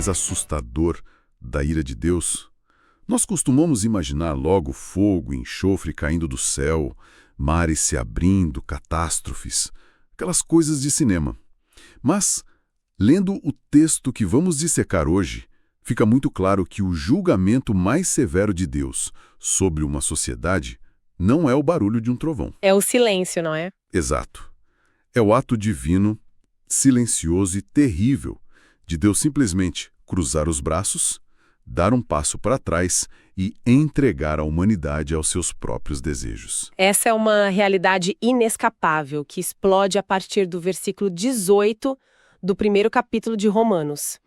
mais assustador da ira de Deus? Nós costumamos imaginar logo fogo e enxofre caindo do céu, mares se abrindo, catástrofes, aquelas coisas de cinema. Mas, lendo o texto que vamos dissecar hoje, fica muito claro que o julgamento mais severo de Deus sobre uma sociedade não é o barulho de um trovão. É o silêncio, não é? Exato. É o ato divino, silencioso e terrível de Deus simplesmente cruzar os braços, dar um passo para trás e entregar a humanidade aos seus próprios desejos. Essa é uma realidade inescapável que explode a partir do versículo 18 do primeiro capítulo de Romanos.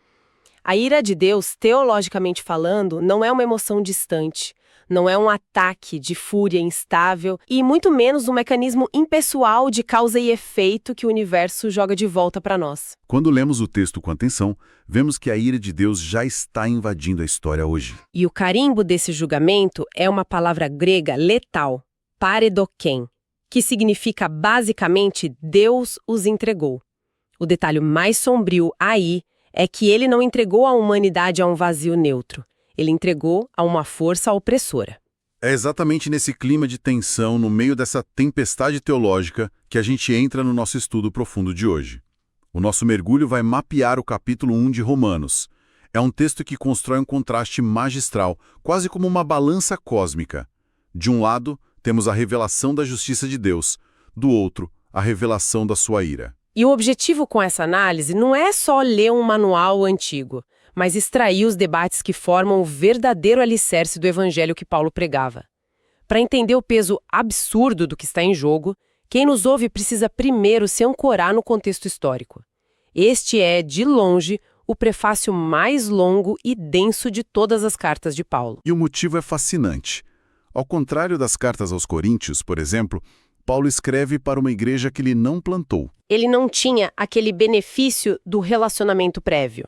A ira de Deus, teologicamente falando, não é uma emoção distante, não é um ataque de fúria instável e muito menos um mecanismo impessoal de causa e efeito que o universo joga de volta para nós. Quando lemos o texto com atenção, vemos que a ira de Deus já está invadindo a história hoje. E o carimbo desse julgamento é uma palavra grega letal, paredoken, que significa basicamente Deus os entregou. O detalhe mais sombrio aí é que ele não entregou a humanidade a um vazio neutro. Ele entregou a uma força opressora. É exatamente nesse clima de tensão, no meio dessa tempestade teológica, que a gente entra no nosso estudo profundo de hoje. O nosso mergulho vai mapear o capítulo 1 de Romanos. É um texto que constrói um contraste magistral, quase como uma balança cósmica. De um lado, temos a revelação da justiça de Deus. Do outro, a revelação da sua ira. E o objetivo com essa análise não é só ler um manual antigo, mas extrair os debates que formam o verdadeiro alicerce do evangelho que Paulo pregava. Para entender o peso absurdo do que está em jogo, quem nos ouve precisa primeiro se ancorar no contexto histórico. Este é, de longe, o prefácio mais longo e denso de todas as cartas de Paulo. E o motivo é fascinante. Ao contrário das cartas aos Coríntios, por exemplo, Paulo escreve para uma igreja que ele não plantou. Ele não tinha aquele benefício do relacionamento prévio.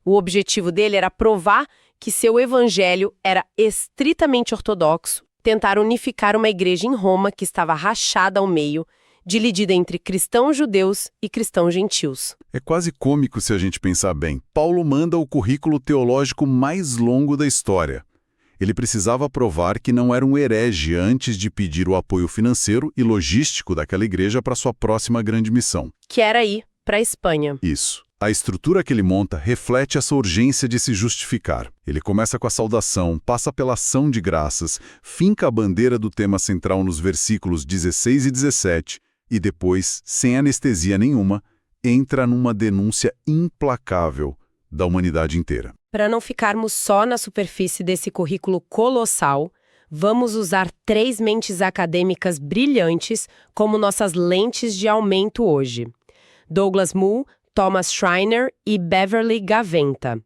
O objetivo dele era provar que seu evangelho era estritamente ortodoxo, tentar unificar uma igreja em Roma que estava rachada ao meio, dividida entre cristãos judeus e cristãos gentios. É quase cômico se a gente pensar bem. Paulo manda o currículo teológico mais longo da história. Ele precisava provar que não era um herege antes de pedir o apoio financeiro e logístico daquela igreja para sua próxima grande missão. Que era ir para a Espanha. Isso. A estrutura que ele monta reflete essa urgência de se justificar. Ele começa com a saudação, passa pela ação de graças, finca a bandeira do tema central nos versículos 16 e 17 e depois, sem anestesia nenhuma, entra numa denúncia implacável da humanidade inteira. Para não ficarmos só na superfície desse currículo colossal, vamos usar 3 mentes acadêmicas brilhantes como nossas lentes de aumento hoje. Douglas Moo, Thomas Schreiner e Beverly Gaventa.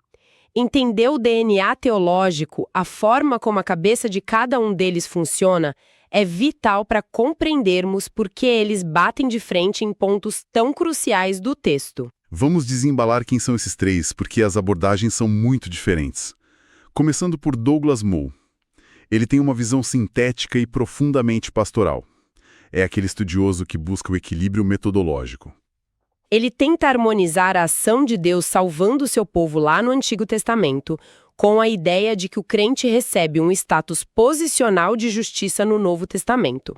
Entender o DNA teológico, a forma como a cabeça de cada um deles funciona, é vital para compreendermos por que eles batem de frente em pontos tão cruciais do texto. Vamos desembalar quem são esses 3, porque as abordagens são muito diferentes. Começando por Douglas Moo. Ele tem uma visão sintética e profundamente pastoral. É aquele estudioso que busca o equilíbrio metodológico. Ele tenta harmonizar a ação de Deus salvando o seu povo lá no Antigo Testamento com a ideia de que o crente recebe um status posicional de justiça no Novo Testamento.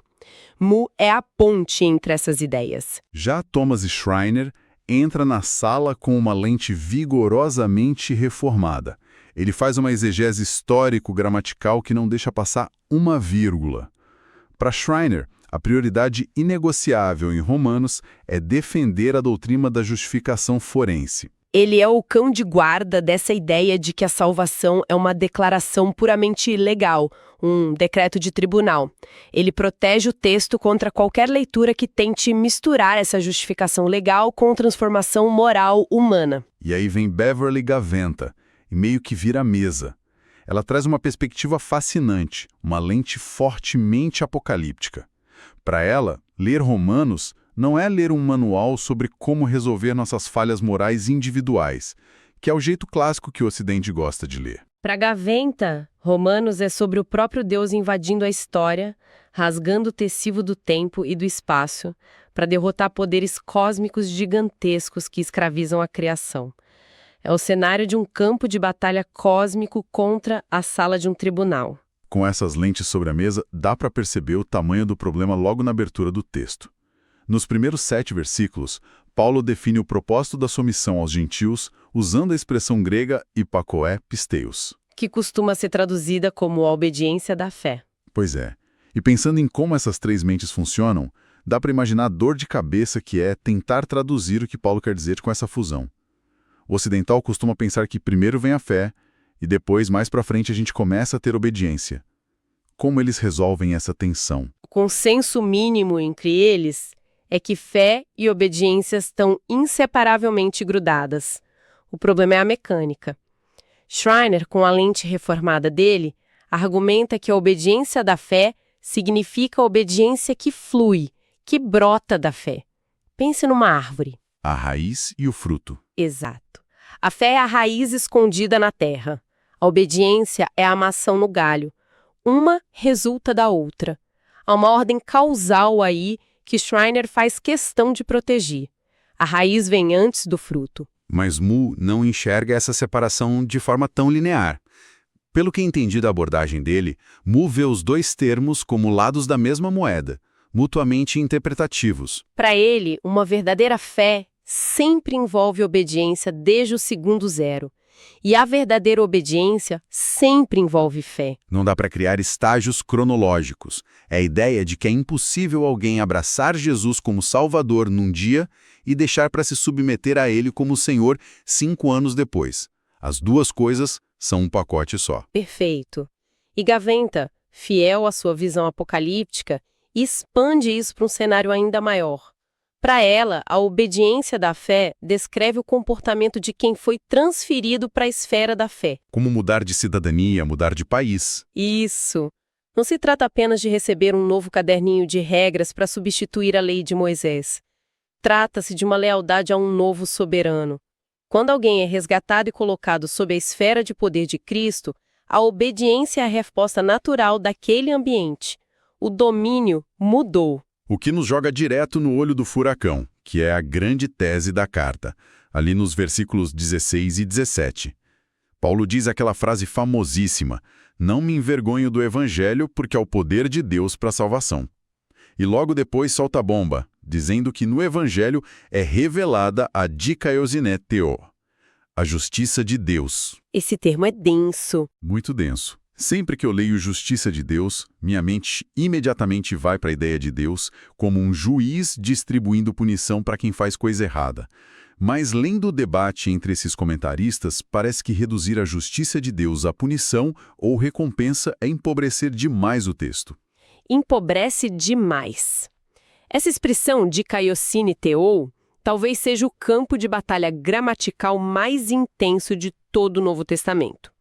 Moo é a ponte entre essas ideias. Já Thomas Schreiner entra na sala com uma lente vigorosamente reformada. Ele faz uma exegese histórico-gramatical que não deixa passar uma vírgula. Para Schreiner, a prioridade inegociável em Romanos é defender a doutrina da justificação forense. Ele é o cão de guarda dessa ideia de que a salvação é uma declaração puramente legal, um decreto de tribunal. Ele protege o texto contra qualquer leitura que tente misturar essa justificação legal com transformação moral humana. E aí vem Beverly Gaventa, e meio que vira a mesa. Ela traz uma perspectiva fascinante, uma lente fortemente apocalíptica. Para ela, ler Romanos não é ler um manual sobre como resolver nossas falhas morais individuais, que é o jeito clássico que o Ocidente gosta de ler. Para Gaventa, Romanos é sobre o próprio Deus invadindo a história, rasgando o tecido do tempo e do espaço, para derrotar poderes cósmicos gigantescos que escravizam a criação. É o cenário de um campo de batalha cósmico contra a sala de um tribunal. Com essas lentes sobre a mesa, dá para perceber o tamanho do problema logo na abertura do texto. Nos primeiros 7 versículos, Paulo define o propósito da sua missão aos gentios usando a expressão grega hipakoé pisteios. Que costuma ser traduzida como a obediência da fé. Pois é. E pensando em como essas 3 mentes funcionam, dá para imaginar a dor de cabeça que é tentar traduzir o que Paulo quer dizer com essa fusão. O ocidental costuma pensar que primeiro vem a fé e depois, mais para frente, a gente começa a ter obediência. Como eles resolvem essa tensão? O consenso mínimo entre eles é que fé e obediência estão inseparavelmente grudadas. O problema é a mecânica. Schreiner, com a lente reformada dele, argumenta que a obediência da fé significa a obediência que flui, que brota da fé. Pense numa árvore. A raiz e o fruto. Exato. A fé é a raiz escondida na terra. A obediência é a maçã no galho. Uma resulta da outra. Há uma ordem causal aí que Schreiner faz questão de proteger. A raiz vem antes do fruto. Mas Mu não enxerga essa separação de forma tão linear. Pelo que entendi da abordagem dele, Mu vê os 2 termos como lados da mesma moeda, mutuamente interpretativos. Para ele, uma verdadeira fé sempre envolve obediência desde o segundo zero. E a verdadeira obediência sempre envolve fé. Não dá para criar estágios cronológicos. É a ideia de que é impossível alguém abraçar Jesus como Salvador num dia e deixar para se submeter a Ele como Senhor 5 anos depois. As 2 coisas são um pacote só. Perfeito. E Gaventa, fiel à sua visão apocalíptica, expande isso para um cenário ainda maior. Para ela, a obediência da fé descreve o comportamento de quem foi transferido para a esfera da fé. Como mudar de cidadania, mudar de país. Isso. Não se trata apenas de receber um novo caderninho de regras para substituir a lei de Moisés. Trata-se de uma lealdade a um novo soberano. Quando alguém é resgatado e colocado sob a esfera de poder de Cristo, a obediência é a resposta natural daquele ambiente. O domínio mudou. O que nos joga direto no olho do furacão, que é a grande tese da carta, ali nos versículos 16 e 17. Paulo diz aquela frase famosíssima: "Não me envergonho do evangelho, porque é o poder de Deus para a salvação." E logo depois solta a bomba, dizendo que no evangelho é revelada a dikaiosine theo, a justiça de Deus. Esse termo é denso. Muito denso. Sempre que eu leio justiça de Deus, minha mente imediatamente vai para a ideia de Deus como um juiz distribuindo punição para quem faz coisa errada. Mas lendo o debate entre esses comentaristas, parece que reduzir a justiça de Deus à punição ou recompensa é empobrecer demais o texto. Empobrece demais. Essa expressão dikaiosine theo talvez seja o campo de batalha gramatical mais intenso de todo o Novo Testamento.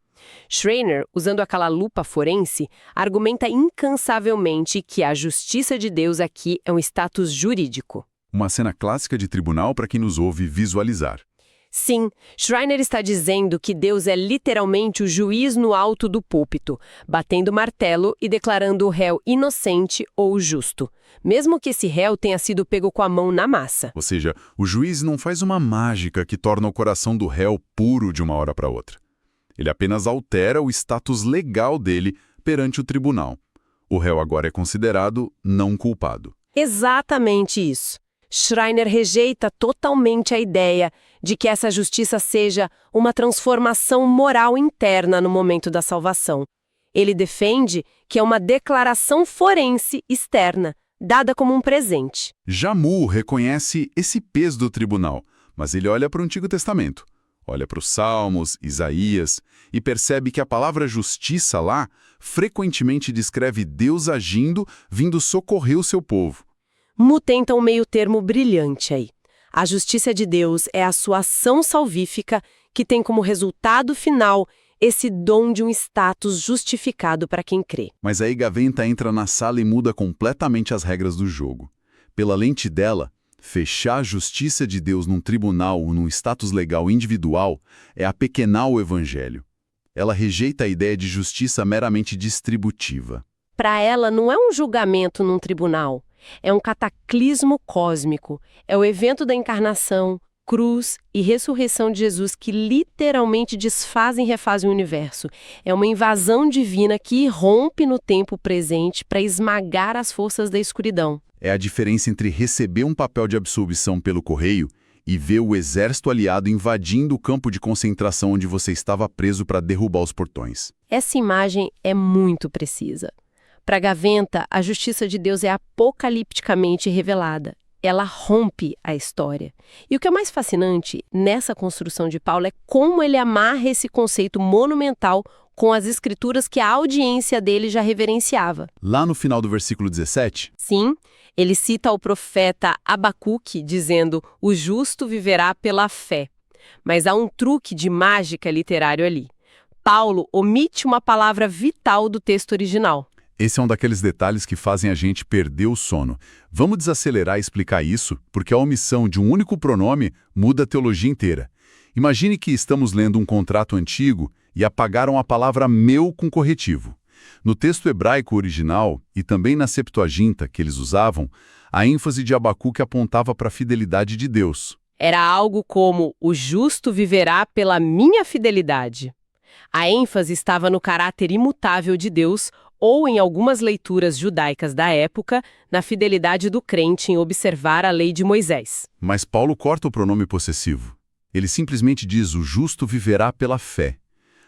Schreiner, usando aquela lupa forense, argumenta incansavelmente que a justiça de Deus aqui é um status jurídico. Uma cena clássica de tribunal para quem nos ouve visualizar. Sim, Schreiner está dizendo que Deus é literalmente o juiz no alto do púlpito, batendo martelo e declarando o réu inocente ou justo, mesmo que esse réu tenha sido pego com a mão na massa. Ou seja, o juiz não faz uma mágica que torna o coração do réu puro de uma hora para outra. Ele apenas altera o status legal dele perante o tribunal. O réu agora é considerado não culpado. Exatamente isso. Schreiner rejeita totalmente a ideia de que essa justiça seja uma transformação moral interna no momento da salvação. Ele defende que é uma declaração forense externa, dada como um presente. Jamu reconhece esse peso do tribunal, mas ele olha para o Antigo Testamento. Olha para os Salmos, Isaías, e percebe que a palavra justiça lá frequentemente descreve Deus agindo, vindo socorrer o seu povo. Mu tenta um meio termo brilhante aí. A justiça de Deus é a sua ação salvífica que tem como resultado final esse dom de um status justificado para quem crê. Mas aí Gaventa entra na sala e muda completamente as regras do jogo. Pela lente dela, fechar a justiça de Deus num tribunal ou num status legal individual é apequenar o evangelho. Ela rejeita a ideia de justiça meramente distributiva. Para ela, não é um julgamento num tribunal, é um cataclismo cósmico, é o evento da encarnação, cruz e ressurreição de Jesus que literalmente desfazem e refazem o universo. É uma invasão divina que irrompe no tempo presente para esmagar as forças da escuridão. É a diferença entre receber um papel de absolvição pelo correio e ver o exército aliado invadindo o campo de concentração onde você estava preso para derrubar os portões. Essa imagem é muito precisa. Para Gaventa, a justiça de Deus é apocalipticamente revelada. Ela rompe a história. E o que é mais fascinante nessa construção de Paulo é como ele amarra esse conceito monumental com as escrituras que a audiência dele já reverenciava. Lá no final do versículo 17, Sim, ele cita o profeta Abacuque dizendo: "O justo viverá pela fé". Mas há um truque de mágica literário ali. Paulo omite uma palavra vital do texto original. esse é um daqueles detalhes que fazem a gente perder o sono. Vamos desacelerar e explicar isso, porque a omissão de um único pronome muda a teologia inteira. Imagine que estamos lendo um contrato antigo e apagaram a palavra meu com corretivo. No texto hebraico original, e também na Septuaginta que eles usavam, a ênfase de Abacuque apontava para a fidelidade de Deus. Era algo como: "O justo viverá pela minha fidelidade". A ênfase estava no caráter imutável de Deus, ou, em algumas leituras judaicas da época, na fidelidade do crente em observar a lei de Moisés. Mas Paulo corta o pronome possessivo. Ele simplesmente diz: o justo viverá pela fé.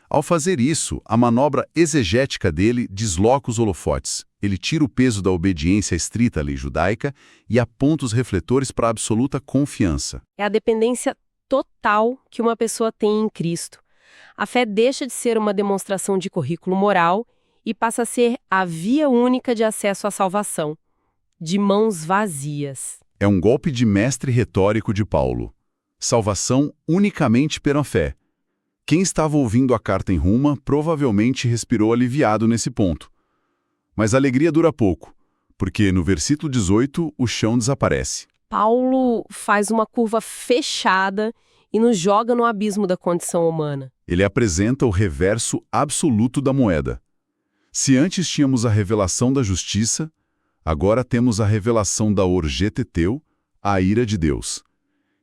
Ao fazer isso, a manobra exegética dele desloca os holofotes. Ele tira o peso da obediência estrita à lei judaica e aponta os refletores para a absoluta confiança. É a dependência total que uma pessoa tem em Cristo. A fé deixa de ser uma demonstração de currículo moral e passa a ser a via única de acesso à salvação, de mãos vazias. É um golpe de mestre retórico de Paulo. Salvação unicamente pela fé. Quem estava ouvindo a carta em Roma provavelmente respirou aliviado nesse ponto. Mas a alegria dura pouco, porque no versículo 18 o chão desaparece. Paulo faz uma curva fechada e nos joga no abismo da condição humana. Ele apresenta o reverso absoluto da moeda. Se antes tínhamos a revelação da justiça, agora temos a revelação da orgeteteu, a ira de Deus.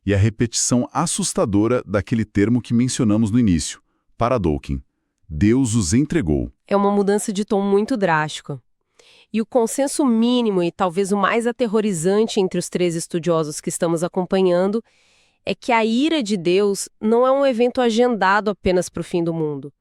E a repetição assustadora daquele termo que mencionamos no início, paradoukin. Deus os entregou. É uma mudança de tom muito drástica. E o consenso mínimo e talvez o mais aterrorizante entre os três estudiosos que estamos acompanhando é que a ira de Deus não é um evento agendado apenas para o fim do mundo.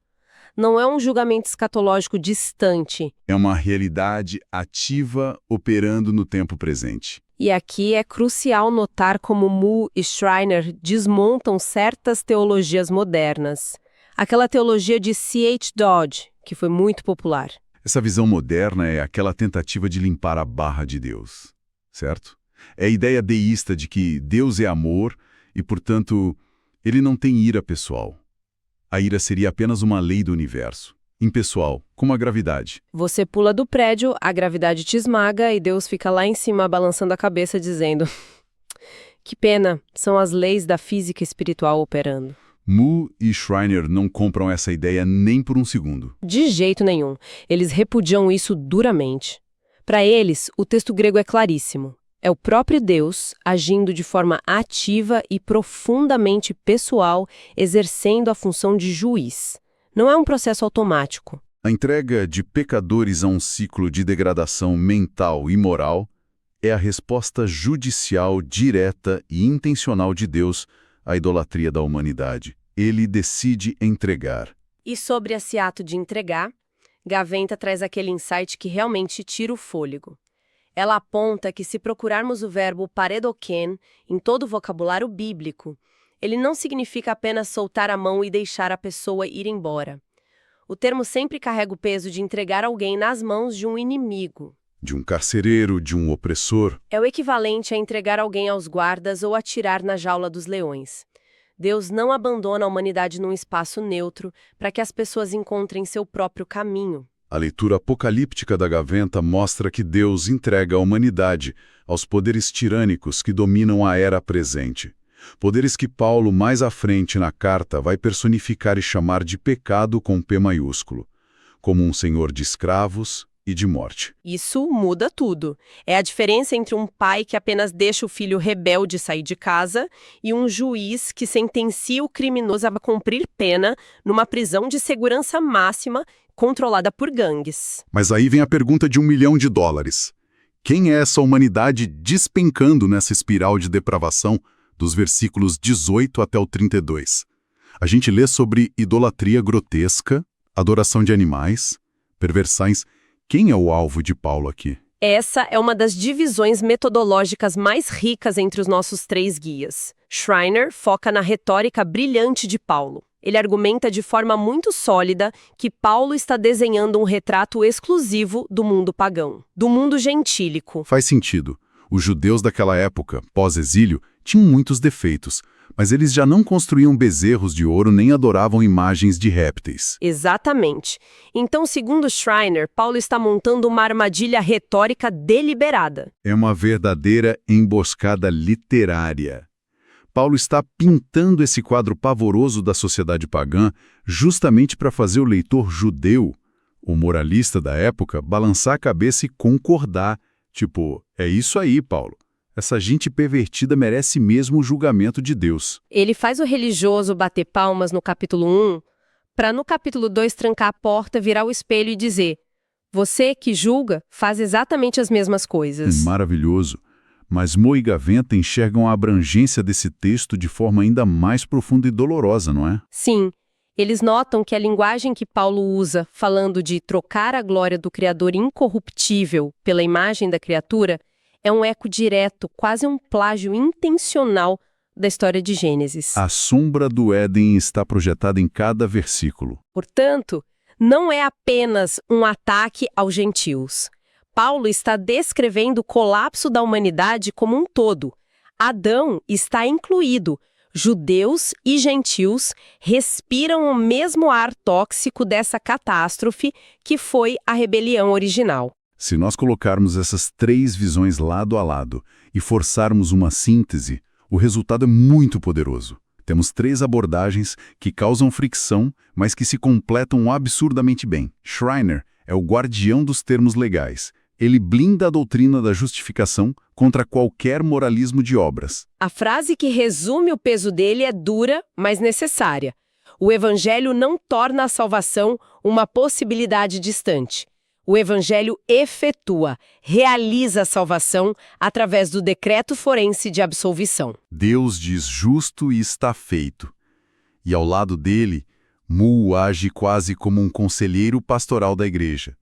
Não é um julgamento escatológico distante. É uma realidade ativa operando no tempo presente. E aqui é crucial notar como Moore e Schreiner desmontam certas teologias modernas. Aquela teologia de C.H. Dodge, que foi muito popular. Essa visão moderna é aquela tentativa de limpar a barra de Deus, certo? É a ideia deísta de que Deus é amor e, portanto, ele não tem ira pessoal. A ira seria apenas uma lei do universo, impessoal, como a gravidade. Você pula do prédio, a gravidade te esmaga e Deus fica lá em cima balançando a cabeça dizendo: que pena, são as leis da física espiritual operando. Moore e Schreiner não compram essa ideia nem por um segundo. De jeito nenhum. Eles repudiam isso duramente. Para eles, o texto grego é claríssimo. É o próprio Deus agindo de forma ativa e profundamente pessoal, exercendo a função de juiz. Não é um processo automático. A entrega de pecadores a um ciclo de degradação mental e moral é a resposta judicial direta e intencional de Deus à idolatria da humanidade. Ele decide entregar. E sobre esse ato de entregar, Gaventa traz aquele insight que realmente tira o fôlego. Ela aponta que se procurarmos o verbo paredoken em todo o vocabulário bíblico, ele não significa apenas soltar a mão e deixar a pessoa ir embora. O termo sempre carrega o peso de entregar alguém nas mãos de um inimigo. De um carcereiro, de um opressor. É o equivalente a entregar alguém aos guardas ou atirar na jaula dos leões. Deus não abandona a humanidade num espaço neutro para que as pessoas encontrem seu próprio caminho. A leitura apocalíptica da Gaventa mostra que Deus entrega a humanidade aos poderes tirânicos que dominam a era presente. Poderes que Paulo, mais à frente na carta, vai personificar e chamar de pecado com P maiúsculo, como um senhor de escravos, e de morte. Isso muda tudo. É a diferença entre um pai que apenas deixa o filho rebelde sair de casa e um juiz que sentencia o criminoso a cumprir pena numa prisão de segurança máxima controlada por gangues. Mas aí vem a pergunta de $1 milhão. Quem é essa humanidade despencando nessa espiral de depravação dos versículos 18 até o 32? A gente lê sobre idolatria grotesca, adoração de animais, perversões. Quem é o alvo de Paulo aqui? Essa é uma das divisões metodológicas mais ricas entre os nossos 3 guias. Schreiner foca na retórica brilhante de Paulo. Ele argumenta de forma muito sólida que Paulo está desenhando um retrato exclusivo do mundo pagão, do mundo gentílico. Faz sentido. Os judeus daquela época, pós-exílio, tinham muitos defeitos, mas eles já não construíam bezerros de ouro nem adoravam imagens de répteis. Exatamente. Então, segundo Schreiner, Paulo está montando uma armadilha retórica deliberada. É uma verdadeira emboscada literária. Paulo está pintando esse quadro pavoroso da sociedade pagã justamente para fazer o leitor judeu, o moralista da época, balançar a cabeça e concordar. Tipo, é isso aí, Paulo. Essa gente pervertida merece mesmo o julgamento de Deus. Ele faz o religioso bater palmas no capítulo 1, para no capítulo 2 trancar a porta, virar o espelho e dizer: você que julga faz exatamente as mesmas coisas. Maravilhoso. Mas Moe e Gaventa enxergam a abrangência desse texto de forma ainda mais profunda e dolorosa, não é? Sim. Eles notam que a linguagem que Paulo usa, falando de trocar a glória do Criador incorruptível pela imagem da criatura, é um eco direto, quase um plágio intencional da história de Gênesis. A sombra do Éden está projetada em cada versículo. Portanto, não é apenas um ataque aos gentios. Paulo está descrevendo o colapso da humanidade como um todo. Adão está incluído. Judeus e gentios respiram o mesmo ar tóxico dessa catástrofe que foi a rebelião original. Se nós colocarmos essas 3 visões lado a lado e forçarmos uma síntese, o resultado é muito poderoso. Temos 3 abordagens que causam fricção, mas que se completam absurdamente bem. Schreiner é o guardião dos termos legais. Ele blinda a doutrina da justificação contra qualquer moralismo de obras. A frase que resume o peso dele é dura, mas necessária. O Evangelho não torna a salvação uma possibilidade distante. O Evangelho efetua, realiza a salvação através do decreto forense de absolvição. Deus diz justo e está feito. E ao lado dele, Mu age quase como um conselheiro pastoral da igreja,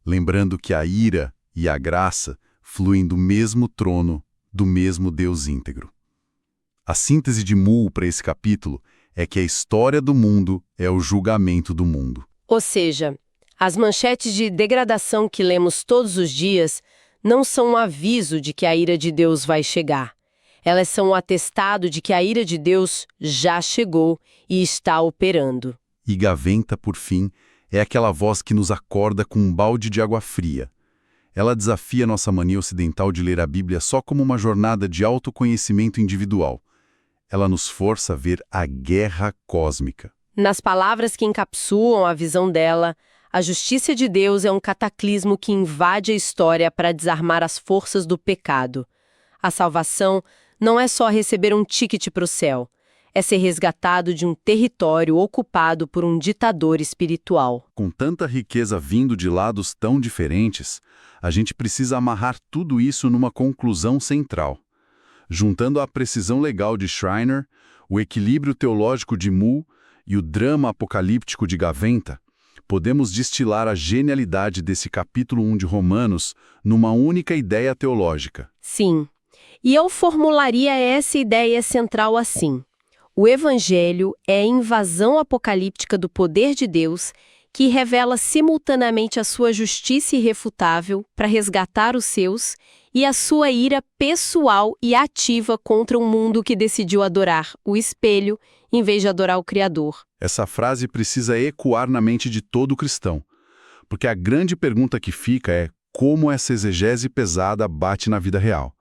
lembrando que a ira e a graça fluem do mesmo trono, do mesmo Deus íntegro. A síntese de Mu para esse capítulo é que a história do mundo é o julgamento do mundo. Ou seja, as manchetes de degradação que lemos todos os dias não são um aviso de que a ira de Deus vai chegar. Elas são um atestado de que a ira de Deus já chegou e está operando. E Gaventa, por fim, é aquela voz que nos acorda com um balde de água fria. Ela desafia nossa mania ocidental de ler a Bíblia só como uma jornada de autoconhecimento individual. Ela nos força a ver a guerra cósmica. Nas palavras que encapsulam a visão dela, a justiça de Deus é um cataclismo que invade a história para desarmar as forças do pecado. A salvação não é só receber um ticket para o céu, é ser resgatado de um território ocupado por um ditador espiritual. Com tanta riqueza vindo de lados tão diferentes, a gente precisa amarrar tudo isso numa conclusão central. Juntando a precisão legal de Schreiner, o equilíbrio teológico de Mu e o drama apocalíptico de Gaventa, podemos destilar a genialidade desse capítulo 1 de Romanos numa única ideia teológica. Sim, e eu formularia essa ideia central assim. O Evangelho é a invasão apocalíptica do poder de Deus que revela simultaneamente a sua justiça irrefutável para resgatar os seus e a sua ira pessoal e ativa contra um mundo que decidiu adorar o espelho em vez de adorar o Criador. Essa frase precisa ecoar na mente de todo cristão, porque a grande pergunta que fica é como essa exegese pesada bate na vida real.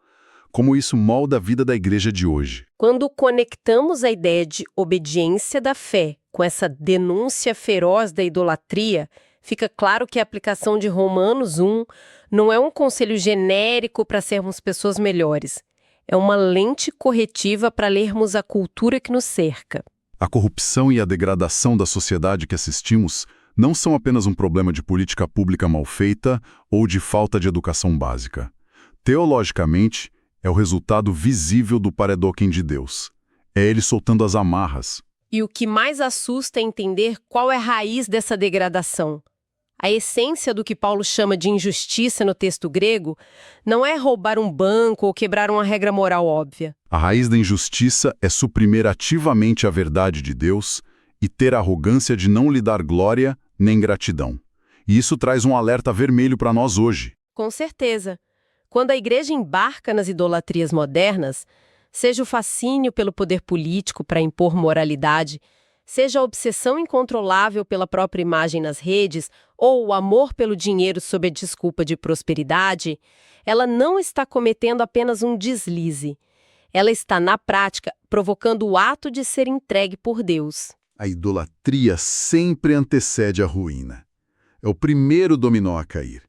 Como isso molda a vida da igreja de hoje. Quando conectamos a ideia de obediência da fé com essa denúncia feroz da idolatria, Fica claro que a aplicação de Romanos 1 não é um conselho genérico para sermos pessoas melhores. É uma lente corretiva para lermos a cultura que nos cerca. A corrupção e a degradação da sociedade que assistimos não são apenas um problema de política pública mal feita ou de falta de educação básica. Teologicamente, é o resultado visível do paredóquim de Deus. É ele soltando as amarras. E o que mais assusta é entender qual é a raiz dessa degradação. A essência do que Paulo chama de injustiça no texto grego não é roubar um banco ou quebrar uma regra moral óbvia. A raiz da injustiça é suprimir ativamente a verdade de Deus e ter a arrogância de não lhe dar glória nem gratidão. E isso traz um alerta vermelho para nós hoje. Com certeza. Quando a igreja embarca nas idolatrias modernas, seja o fascínio pelo poder político para impor moralidade, seja a obsessão incontrolável pela própria imagem nas redes ou o amor pelo dinheiro sob a desculpa de prosperidade, ela não está cometendo apenas um deslize. Ela está, na prática, provocando o ato de ser entregue por Deus. A idolatria sempre antecede a ruína. É o primeiro dominó a cair.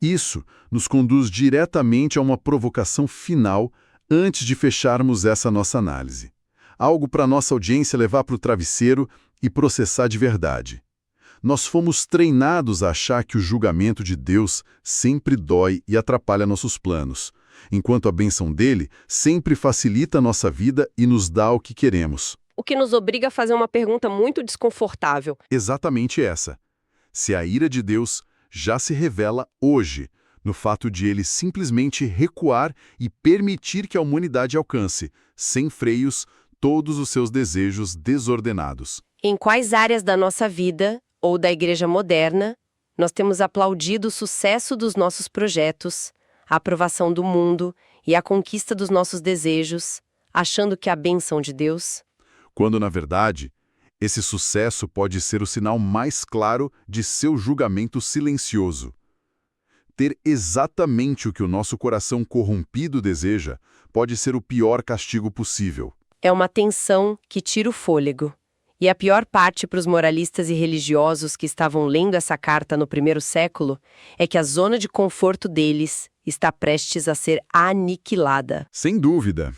Isso nos conduz diretamente a uma provocação final antes de fecharmos essa nossa análise. Algo para nossa audiência levar para o travesseiro e processar de verdade. Nós fomos treinados a achar que o julgamento de Deus sempre dói e atrapalha nossos planos, enquanto a bênção dele sempre facilita a nossa vida e nos dá o que queremos. O que nos obriga a fazer uma pergunta muito desconfortável. Exatamente essa. Se a ira de Deus já se revela hoje, no fato de ele simplesmente recuar e permitir que a humanidade alcance, sem freios, todos os seus desejos desordenados. Em quais áreas da nossa vida, ou da igreja moderna, nós temos aplaudido o sucesso dos nossos projetos, a aprovação do mundo e a conquista dos nossos desejos, achando que a bênção de Deus? Quando, na verdade, esse sucesso pode ser o sinal mais claro de seu julgamento silencioso. Ter exatamente o que o nosso coração corrompido deseja pode ser o pior castigo possível. É uma tensão que tira o fôlego. E a pior parte para os moralistas e religiosos que estavam lendo essa carta no primeiro século é que a zona de conforto deles está prestes a ser aniquilada. Sem dúvida.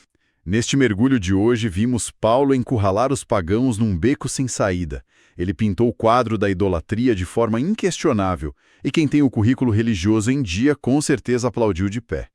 Neste mergulho de hoje, vimos Paulo encurralar os pagãos num beco sem saída. Ele pintou o quadro da idolatria de forma inquestionável, e quem tem o currículo religioso em dia com certeza aplaudiu de pé.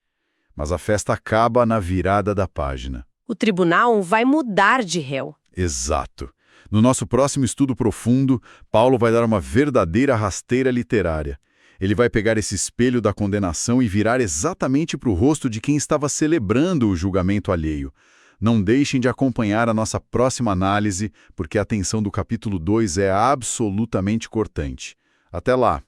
Mas a festa acaba na virada da página. O tribunal vai mudar de réu. Exato. No nosso próximo estudo profundo, Paulo vai dar uma verdadeira rasteira literária. Ele vai pegar esse espelho da condenação e virar exatamente para o rosto de quem estava celebrando o julgamento alheio. Não deixem de acompanhar a nossa próxima análise, porque a tensão do capítulo 2 é absolutamente cortante. Até lá!